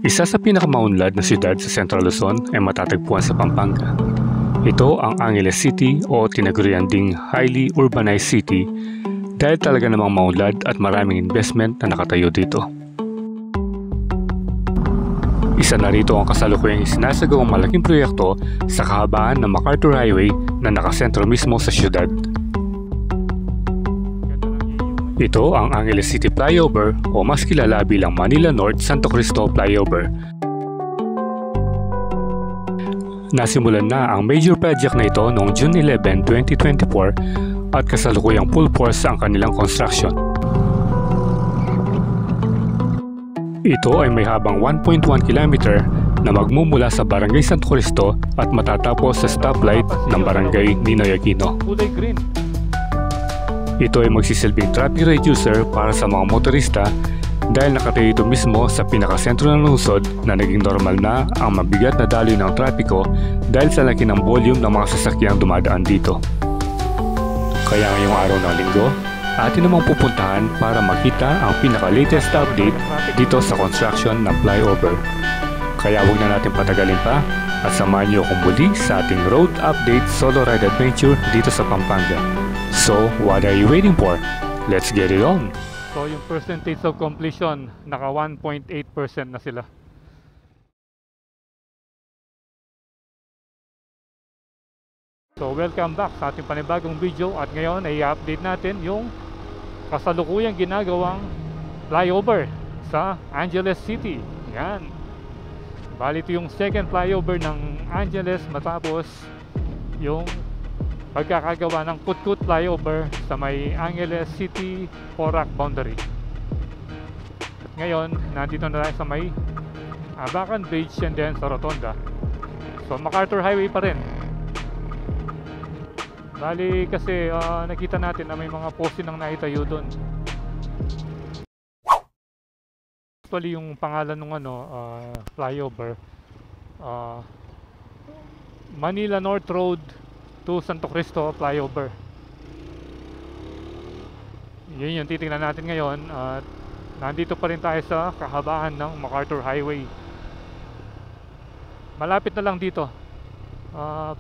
Isa sa pinakamaunlad na siyudad sa Central Luzon ay matatagpuan sa Pampanga. Ito ang Angeles City o tinagurian ding highly urbanized city dahil talaga namang maunlad at maraming investment na nakatayo dito. Isa na rito ang kasalukuyang isinasagawang malaking proyekto sa kahabaan ng MacArthur Highway na nakasentro mismo sa siyudad. Ito ang Angeles City Flyover o mas kilala bilang Manila North Santo Cristo Flyover. Nasimulan na ang major project na ito noong June 11, 2024 at kasalukuyang full force ang kanilang construction. Ito ay may habang 1.1 km na magmumula sa Barangay Santo Cristo at matatapos sa stoplight ng Barangay Ninoy Aquino. Kulay green. Ito ay magsisilbing traffic reducer para sa mga motorista dahil nakatayo ito mismo sa pinakasentro ng lungsod na naging normal na ang mabigat na daloy ng trapiko dahil sa laki ng volume ng mga sasakyang dumadaan dito. Kaya ngayong araw ng linggo, atin namang pupuntahan para makita ang pinaka-latest update dito sa construction ng flyover. Kaya huwag na natin patagalin pa at samahan niyo akong muli sa ating road update solo ride adventure dito sa Pampanga. So, what are you waiting for? Let's get it on! So yung percentage of completion, naka 1.8% na sila. So welcome back sa ating panibagong video at ngayon ay i-update natin yung kasalukuyang ginagawang flyover sa Angeles City. Yan. Bali ito yung second flyover ng Angeles matapos yung pagkakagawa ng Kutkut flyover sa may Angeles City Porac boundary. At ngayon, nandito na tayo sa may Abacan Bridge and then sa Rotonda. So MacArthur Highway pa rin. Bali kasi nakita natin na may mga poste nang naitayo doon. Actually yung pangalan ng flyover, Manila North Road to Santo Cristo Flyover. Yun yung titingnan natin ngayon at nandito pa rin tayo sa kahabaan ng MacArthur Highway. Malapit na lang dito.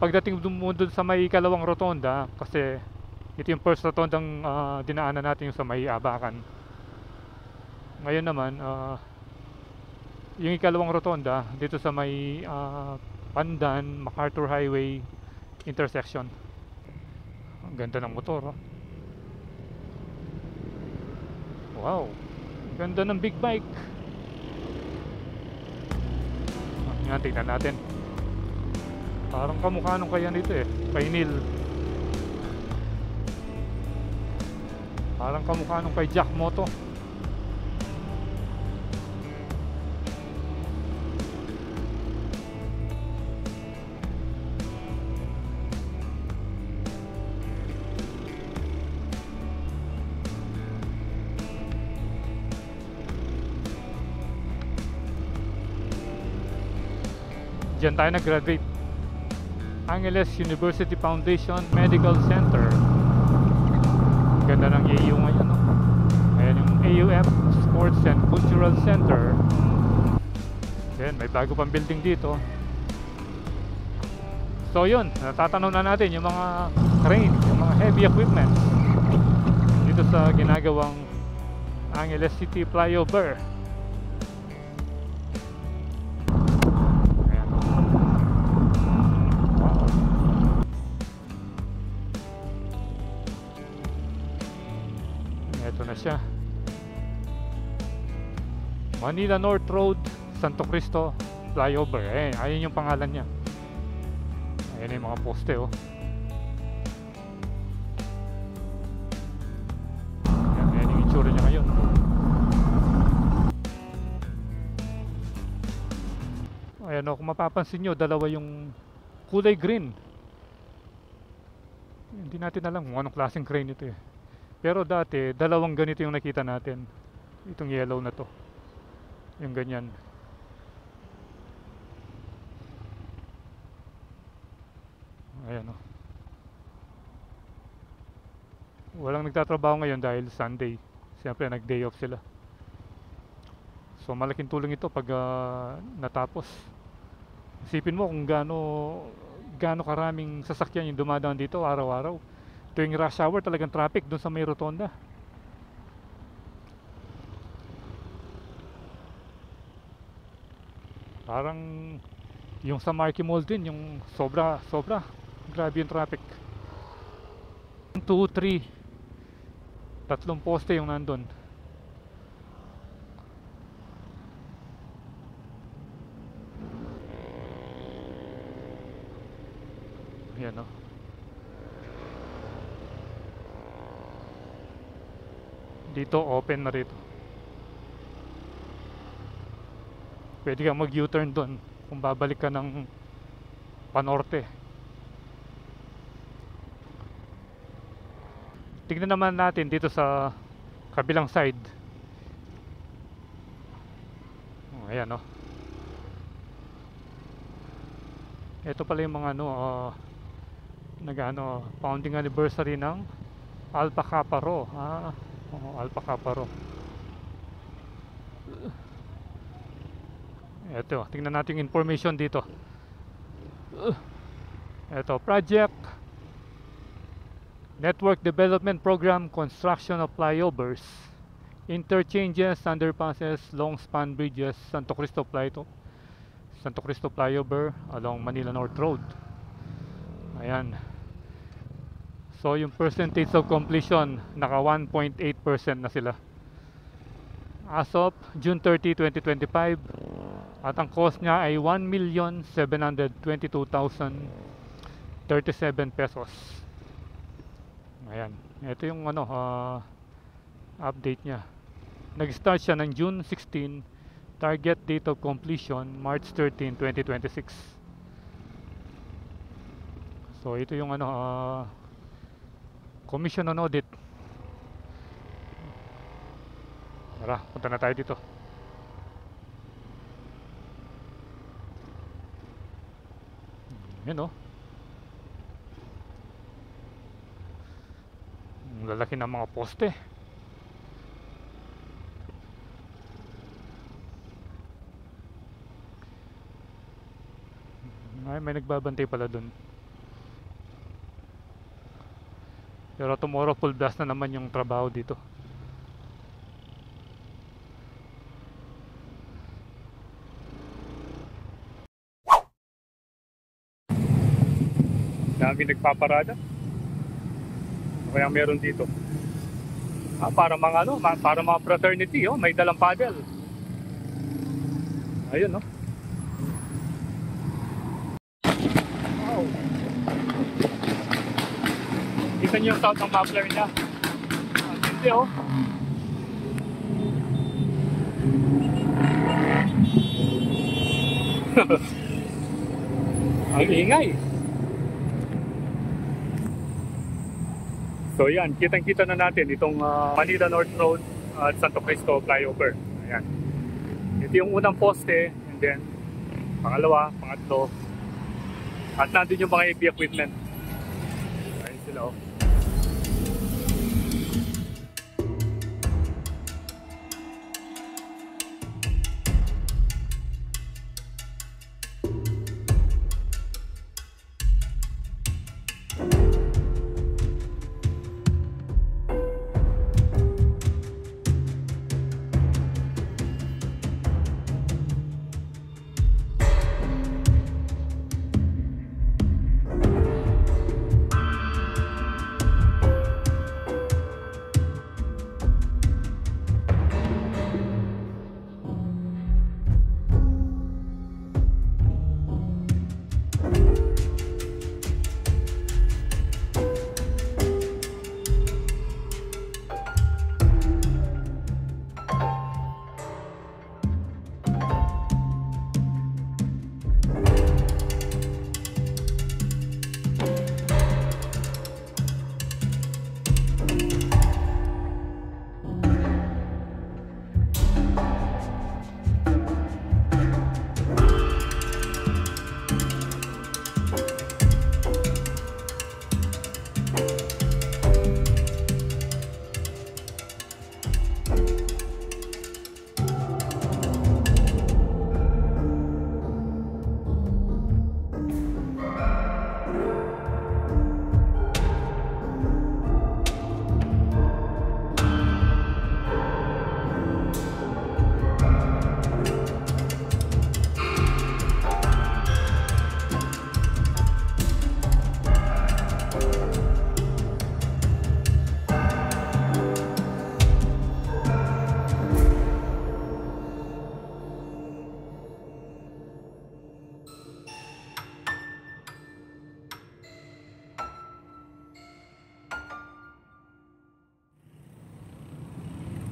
Pagdating mo dun sa may ikalawang rotonda, kasi ito yung first rotondang dinaanan natin yung sa may Abacan. Ngayon naman yung ikalawang rotonda dito sa may Pandan MacArthur Highway intersection. Ang ganda ng motor, oh. Wow, ganda ng big bike. Yan, tingnan natin. Parang kamukha nung kaya nito kay Neil. Parang kamukha nung kay Jack Moto. Diyan tayo nag-graduate. Angeles University Foundation Medical Center. Ganda ng AU ngayon, no? Ayan yung AUF Sports and Cultural Center. Then may bago pang building dito. So yun, natatanaw na natin yung mga crane, yung mga heavy equipment dito sa ginagawang Angeles City Flyover. Ito na siya, Manila North Road Santo Cristo Flyover. Ayun yung pangalan niya. Ayun yung mga poste, oh. Ayan yung itsura niya ngayon. Ayan, oh, kung mapapansin nyo, dalawa yung kulay green. Hindi natin alam kung anong klaseng crane ito Pero dati, dalawang ganito yung nakita natin. Itong yellow na to. Yung ganyan. Ayan, oh. Walang nagtatrabaho ngayon dahil Sunday. Siyempre nag-day off sila. So malaking tulong ito pag natapos. Isipin mo kung gaano karaming sasakyan yung dumadaan dito araw-araw. Tuwing rush hour talagang traffic doon sa may rotonda. Parang yung sa Marquee Mall din, yung sobra grabe yung traffic. 1, 2, 3, tatlong poste yung nandun. Yan, no? Dito open na rito. Pwede kang mag U-turn doon kung babalik ka ng panorte. Tignan naman natin dito sa kabilang side. Ayan, no? Ito pala yung mga founding anniversary ng Alpha Kappa Rho. Alpha Kappa Rho. Ito, tingnan natin yung information dito. Ito, project Network Development Program, Construction of Flyovers, Interchanges, Underpasses, Long Span Bridges, Santo Cristo Flyover along Manila North Road. Ayan. So yung percentage of completion, naka 1.8% na sila as of June 30, 2025. At ang cost niya ay 1,722,037 pesos. Ayan. Ito yung update niya. Nag-start siya ng June 16. Target date of completion March 13, 2026. So ito yung commission on audit. Tara, punta na tayo dito. Yan, oh. Ang lalaki ng mga poste. Ay, may nagbabantay pala dun. Pero tomorrow full blast na naman yung trabaho dito. Dami nagpaparada. Kaya meron dito. Para mga fraternity, may dalang paddle. Ayun, no. Wow. Kita niyo yung sound ng muffler niya. Hindi, oh. Ang ingay. So yan, kitang-kita na natin itong Manila North Road at Santo Cristo Flyover. Ayan. Ito yung unang poste, and then pangalawa, pangatlo. At nandun yung mga heavy equipment. Ayun sila, oh.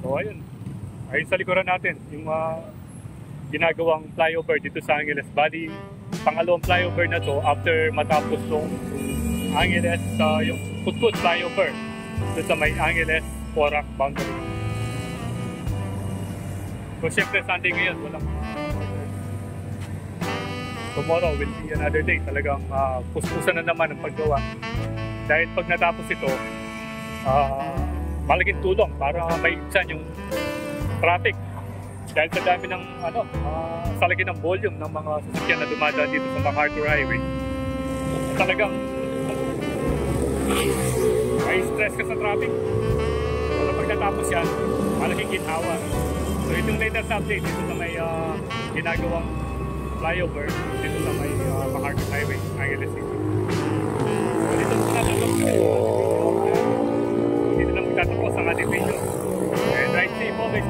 So ayun, ayun sa likuran natin, yung ginagawang flyover dito sa Angeles. Bali, pangalawang flyover na to after matapos tong Angeles, yung Putput flyover dito sa may Angeles Porac boundary. So syempre Sunday ngayon, walang tomorrow will be another day. Talagang puspusan na naman ang paggawa. Dahil pag natapos ito, malaking tulong para maibsan yung traffic. Dahil sa dami ng sa laki ng volume ng mga sasakyan na dumadaan dito sa MacArthur Highway. Talagang may stress ka sa traffic. Pero pag natapos yan, malaking ginhawa. So itong latest update dito sa may ginagawang flyover dito sa may MacArthur Highway, Angeles City. Dito na magtatapos ang ating video. And right safe always,